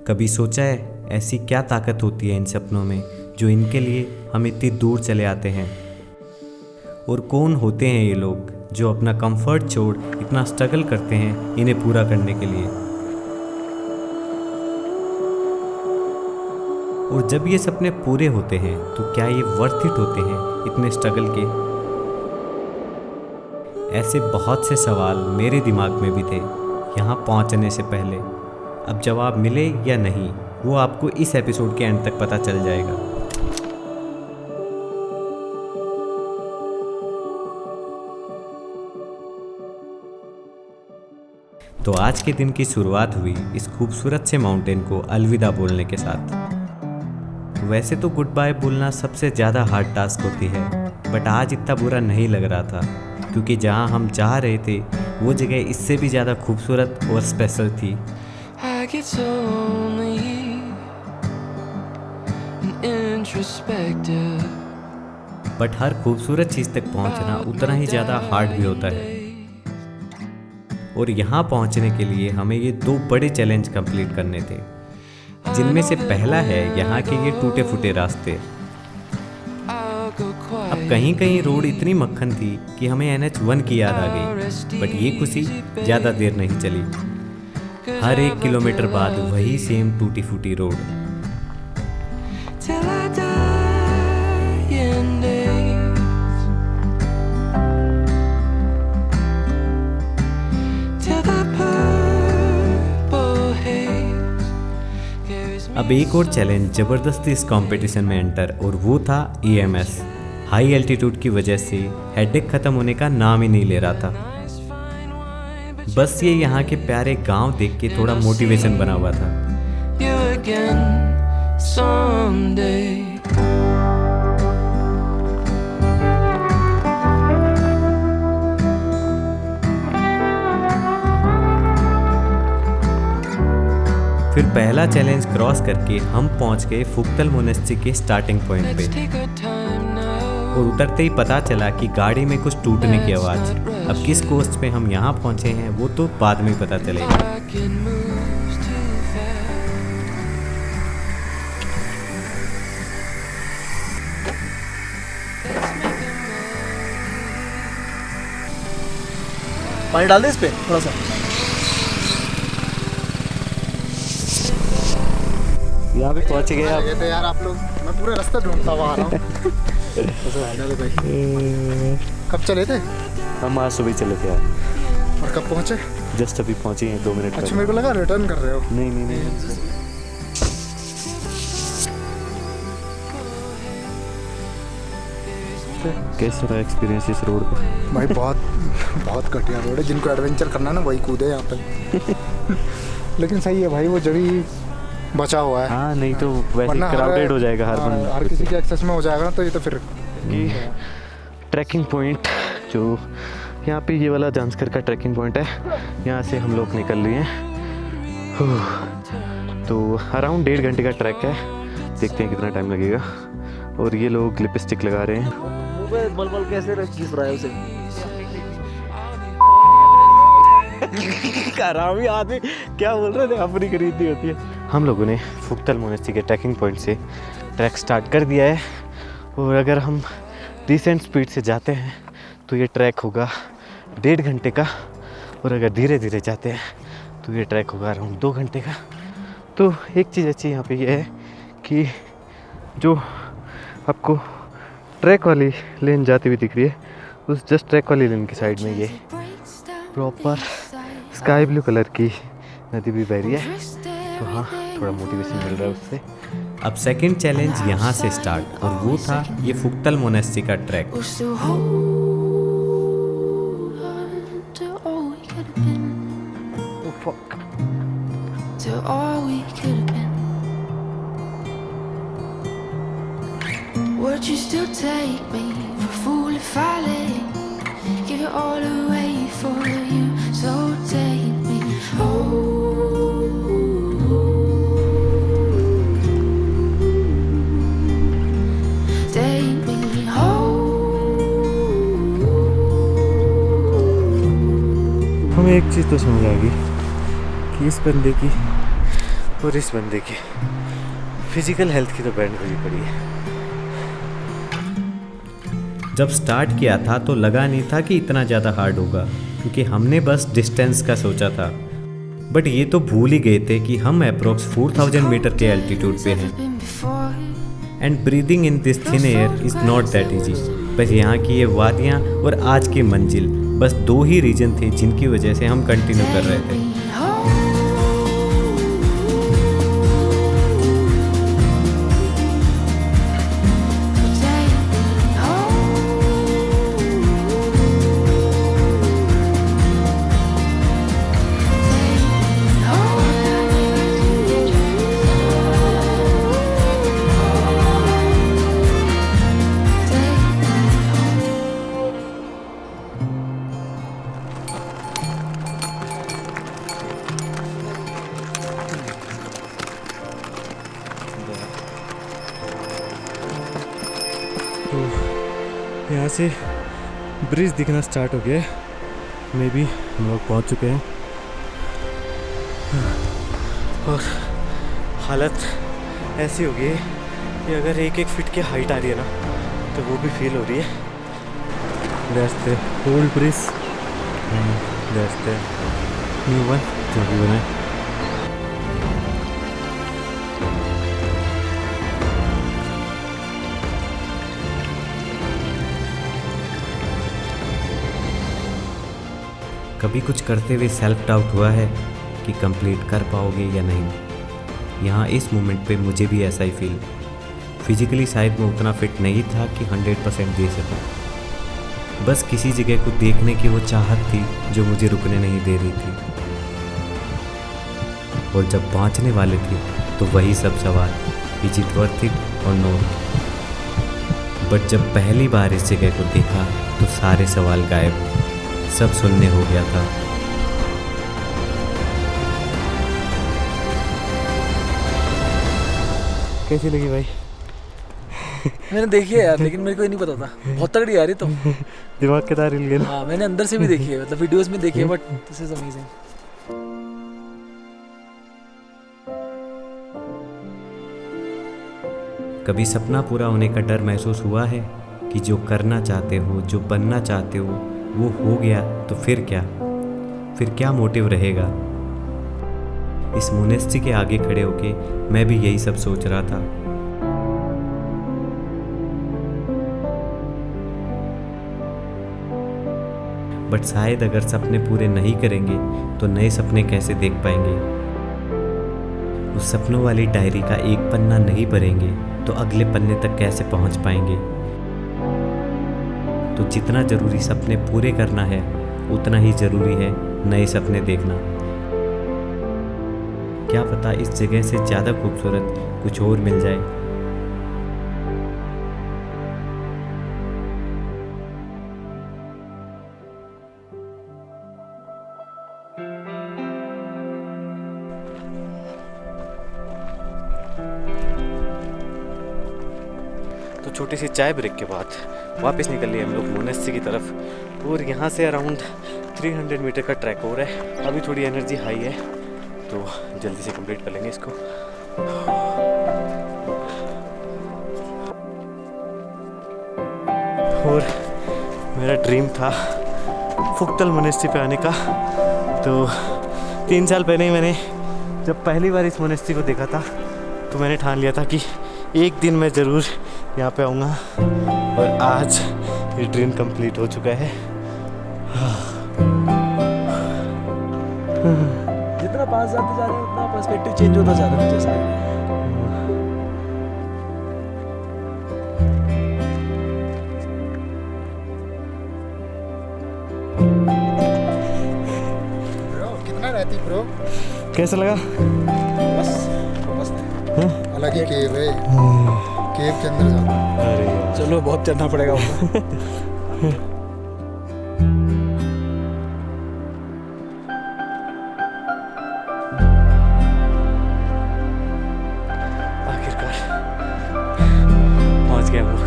कभी सोचा है ऐसी क्या ताकत होती है इन सपनों में जो इनके लिए हम इतनी दूर चले आते हैं? और कौन होते हैं ये लोग जो अपना कंफर्ट छोड़ इतना स्ट्रगल करते हैं इन्हें पूरा करने के लिए? और जब ये सपने पूरे होते हैं तो क्या ये वर्थ इट होते हैं इतने स्ट्रगल के? ऐसे बहुत से सवाल मेरे दिमाग में भी थे यहाँ पहुँचने से पहले। अब जवाब मिले या नहीं वो आपको इस एपिसोड के एंड तक पता चल जाएगा। तो आज के दिन की शुरुआत हुई इस खूबसूरत से माउंटेन को अलविदा बोलने के साथ। वैसे तो गुड बाय बोलना सबसे ज़्यादा हार्ड टास्क होती है, बट आज इतना बुरा नहीं लग रहा था क्योंकि जहाँ हम जा रहे थे वो जगह इससे भी ज़्यादा खूबसूरत और स्पेशल थी। बट हर खूबसूरत चीज़ तक पहुँचना उतना ही ज़्यादा हार्ड भी होता है। और यहाँ पहुँचने के लिए हमें ये 2 बड़े चैलेंज कंप्लीट करने थे, जिनमें से पहला है यहाँ के ये टूटे फूटे रास्ते। अब कहीं कहीं रोड इतनी मक्खन थी कि हमें NH1 की याद आ गई, बट ये खुशी ज़्यादा देर नहीं चली। हर 1 किलोमीटर बाद वही सेम टूटी फूटी रोड। अब एक और चैलेंज ज़बरदस्ती इस कंपटीशन में एंटर, और वो था EMS। हाई एल्टीट्यूड की वजह से हेडेक ख़त्म होने का नाम ही नहीं ले रहा था। बस ये यहाँ के प्यारे गांव देख के थोड़ा मोटिवेशन बना हुआ था। फिर पहला चैलेंज क्रॉस करके हम पहुंच गए फुक्तल मोनेस्ट्री के स्टार्टिंग पॉइंट पे। और उतरते ही पता चला कि गाड़ी में कुछ टूटने की आवाज़। अब किस कोस्ट पे हम यहाँ पहुँचे हैं वो तो बाद में पता चलेगा। पानी डाल दे इस पे थोड़ा सा। यहाँ पे पहुँच गए आप। तो यार आप लोग, मैं पूरे रास्ते ढूंढता हुआ आ रहा हूँ। कब चले थे? हम आज सुबह चले थे यार। और कब पहुँचे? जस्ट अभी पहुँचे हैं 2 मिनट। अच्छा, मेरे को लगा रिटर्न कर रहे हो। नहीं। कैसा रहा एक्सपीरियंस इस रोड पे? भाई बहुत घटिया रोड है। जिनको एडवेंचर करना है ना वही कूदे यहाँ पे। लेकिन सही है भाई, वो जगह बचा हुआ है। हाँ, नहीं तो वैसे क्राउडेड हो जाएगा हर किसी के एक्सेस में हो जाएगा ना, तो ये तो फिर ट्रैकिंग पॉइंट जो यहाँ पे ये वाला जांस्कर का ट्रैकिंग पॉइंट है, यहाँ से हम लोग निकल लिए हैं। तो अराउंड 1.5 घंटे का ट्रैक है, देखते हैं कितना टाइम लगेगा। और ये लोग लिपस्टिक लगा रहे हैं। बल कैसे घिस रहा है उसे। हरामी आदमी क्या बोल रहे थे, अपनी खरीदनी होती है। हम लोगों ने फुक्तल मोनेस्ट्री के ट्रैकिंग पॉइंट से ट्रैक स्टार्ट कर दिया है। और अगर हम डिसेंट स्पीड से जाते हैं तो ये ट्रैक होगा 1.5 घंटे का, और अगर धीरे धीरे जाते हैं तो ये ट्रैक होगा अराउंड 2 घंटे का। तो एक चीज़ अच्छी यहाँ पे ये है कि जो आपको ट्रैक वाली लेन जाती हुई दिख रही है, उस जस्ट ट्रैक वाली लेन की साइड में ये प्रॉपर स्काई ब्लू कलर की नदी भी बह रही है। तो हाँ, थोड़ा मोटिवेशन मिल रहा है उससे। अब सेकंड चैलेंज यहाँ से स्टार्ट, और वो था ये फुक्तल मोनेस्ट्री का track. Would you still take me for a fool if I let give it all away for you? So take me take me home. हमें एक चीज़ तो समझ आ गई कि इस बंदे की और इस बंदे की फिजिकल हेल्थ की तो बैंड बजी पड़ी है। जब स्टार्ट किया था तो लगा नहीं था कि इतना ज़्यादा हार्ड होगा, क्योंकि हमने बस डिस्टेंस का सोचा था। बट ये तो भूल ही गए थे कि हम अप्रोक्स 4000 मीटर के एल्टीट्यूड पे हैं। And breathing in this thin air is not that easy. बस यहाँ की ये वादियाँ और आज की मंजिल, बस 2 ही रीजन थे जिनकी वजह से हम कंटिन्यू कर रहे थे। यहाँ से ब्रिज दिखना स्टार्ट हो गया है। मे बी हम लोग पहुँच चुके हैं और हालत ऐसी हो गई है कि अगर 1-1 फीट की हाइट आ रही है ना तो वो भी फील हो रही है। That's the old bridge and that's the new one जो भी बना है। कभी कुछ करते हुए सेल्फ डाउट हुआ है कि कंप्लीट कर पाओगे या नहीं। यहाँ इस मोमेंट पे मुझे भी ऐसा ही फील। फिजिकली शायद मैं उतना फिट नहीं था कि 100% दे सकूँ। बस किसी जगह को देखने की वो चाहत थी जो मुझे रुकने नहीं दे रही थी। और जब पहुँचने वाले थे तो वही सब सवाल, इज इट वर्थ इट और नॉट। बट जब पहली बार इस जगह को देखा तो सारे सवाल गायब, सब सुनने हो गया था। कैसी लगी भाई? मैंने देखी है यार, लेकिन मेरे को ये नहीं पता था। बहुत तगड़ी आ रही तो दिमाग के तार हिल गए ना। हाँ, मैंने अंदर से भी देखी है, मतलब वीडियोस में देखी है, बट दिस इज अमेजिंग। कभी सपना पूरा होने का डर महसूस हुआ है कि जो करना चाहते हो, जो बनना चाहते हो वो हो गया तो फिर क्या मोटिव रहेगा? इस मोनेस्ट्री के आगे खड़े होके मैं भी यही सब सोच रहा था। बट शायद अगर सपने पूरे नहीं करेंगे तो नए सपने कैसे देख पाएंगे? उस सपनों वाली डायरी का एक पन्ना नहीं भरेंगे तो अगले पन्ने तक कैसे पहुंच पाएंगे? तो जितना ज़रूरी सपने पूरे करना है उतना ही ज़रूरी है नए सपने देखना। क्या पता इस जगह से ज़्यादा खूबसूरत कुछ और मिल जाए। तो छोटी सी चाय ब्रेक के बाद वापस निकल लिए हम लोग मोनेस्ट्री की तरफ। और यहाँ से अराउंड 300 मीटर का ट्रैक हो रहा है। अभी थोड़ी एनर्जी हाई है तो जल्दी से कंप्लीट कर लेंगे इसको। और मेरा ड्रीम था फुक्तल मोनेस्ट्री पे आने का। तो 3 साल पहले ही मैंने जब पहली बार इस मोनेस्ट्री को देखा था तो मैंने ठान लिया था कि एक दिन मैं ज़रूर यहाँ पे आऊँगा। और आज ये ड्रीम कंप्लीट हो चुका है। जितना पास जाते जा रहे हैं उतना पर्सपेक्टिव चेंज होता जा रहा है जैसा। ब्रो कितना रहती ब्रो? कैसा लगा? बस अलग ही केव है, केव के अंदर जाना। अरे यार। चलो, बहुत चढ़ना पड़ेगा ऊपर। आखिरकार पहुंच गए हम लोग।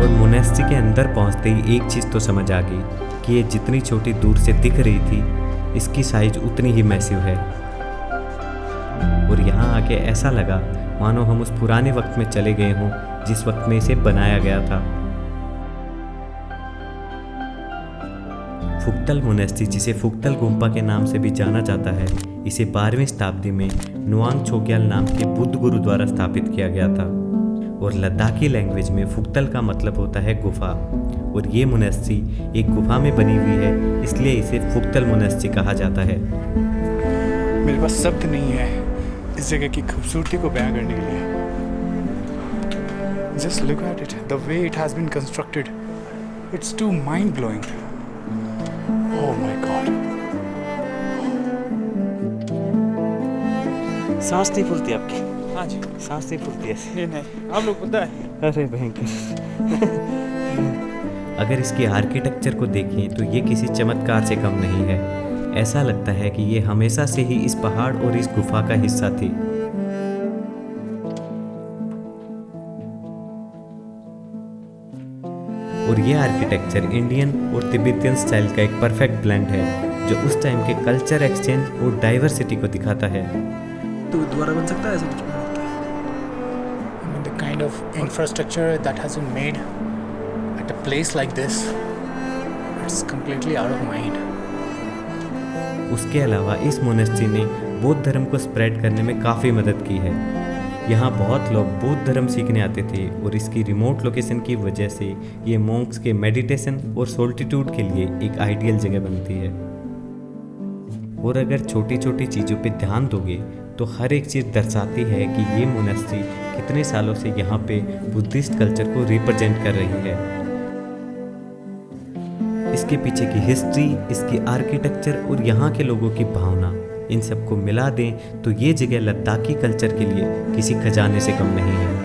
और मोनेस्ट्री के अंदर पहुंचते ही एक चीज़ तो समझ आ गई कि ये जितनी छोटी दूर से दिख रही थी इसकी साइज उतनी ही मैसिव है। और यहाँ आके ऐसा लगा मानो हम उस पुराने वक्त में चले गए हों जिस वक्त में इसे बनाया गया था। फुक्तल मोनेस्ट्री, जिसे फुक्तल गुम्पा के नाम से भी जाना जाता है, इसे 12वीं शताब्दी में नुआंग छोग्याल नाम के बुद्ध गुरु द्वारा स्थापित किया गया था। और लद्दाखी लैंग्वेज में फुक्तल का मतलब होता है गुफा, और ये मोनेस्ट्री एक गुफा में बनी हुई है, इसलिए इसे फुक्तल मोनेस्ट्री कहा जाता है। मेरे पास शब्द नहीं है इस जगह की खूबसूरती को बयां करने के लिए। Just look at it, the way it has been constructed. It's too mind-blowing. Oh my God. सांस नहीं फूलती आपकी? हाँ जी। सांस नहीं फूलती ऐसे? नहीं, आप लोग पता है। अरे भयंकर। अगर इसकी आर्किटेक्चर को देखें तो ये किसी चमत्कार से कम नहीं है। ऐसा लगता है कि ये हमेशा से ही इस पहाड़ और इस गुफा का हिस्सा थी। और ये आर्किटेक्चर इंडियन और तिब्बतियन स्टाइल का एक परफेक्ट ब्लेंड है, जो उस टाइम के कल्चर एक्सचेंज और डाइवर्सिटी को दिखाता है। तो दोबारा बन सकता है ऐसा कुछ? I mean, the kind of infrastructure that has been made at a place like this, it's completely out of mind. उसके अलावा इस मोनेस्ट्री ने बौद्ध धर्म को स्प्रेड करने में काफ़ी मदद की है। यहाँ बहुत लोग बौद्ध धर्म सीखने आते थे, और इसकी रिमोट लोकेशन की वजह से ये मॉन्क्स के मेडिटेशन और सोल्टिट्यूड के लिए एक आइडियल जगह बनती है। और अगर छोटी छोटी चीज़ों पे ध्यान दोगे तो हर एक चीज़ दर्शाती है कि ये मोनेस्ट्री कितने सालों से यहाँ पे बुद्धिस्ट कल्चर को रिप्रेजेंट कर रही है। इसके पीछे की हिस्ट्री, इसकी आर्किटेक्चर और यहाँ के लोगों की भावना, इन सबको मिला दें तो ये जगह लद्दाखी कल्चर के लिए किसी खजाने से कम नहीं है।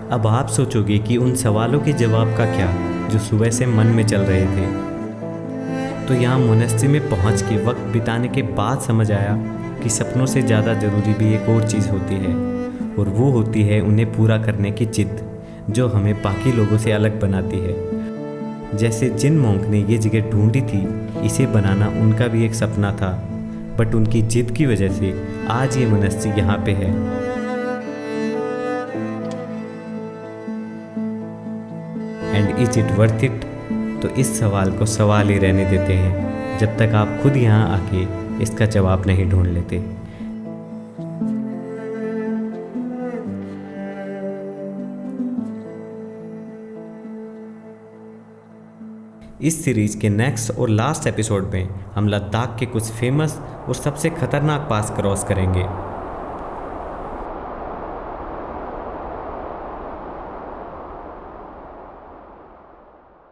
अब आप सोचोगे कि उन सवालों के जवाब का क्या जो सुबह से मन में चल रहे थे। तो यहाँ मोनेस्ट्री में पहुँच के वक्त बिताने के बाद समझ आया कि सपनों से ज़्यादा ज़रूरी भी एक और चीज़ होती है, और वो होती है उन्हें पूरा करने की जिद, जो हमें बाकी लोगों से अलग बनाती है। जैसे जिन मॉन्क ने ये जगह ढूंढी थी, इसे बनाना उनका भी एक सपना था, बट उनकी जिद की वजह से आज ये मोनेस्ट्री यहाँ पे है। And is it worth it? तो इस सवाल को सवाल ही रहने देते हैं जब तक आप खुद यहाँ आके इसका जवाब नहीं ढूंढ लेते। इस सीरीज़ के नेक्स्ट और लास्ट एपिसोड में हम लद्दाख के कुछ फेमस और सबसे खतरनाक पास क्रॉस करेंगे।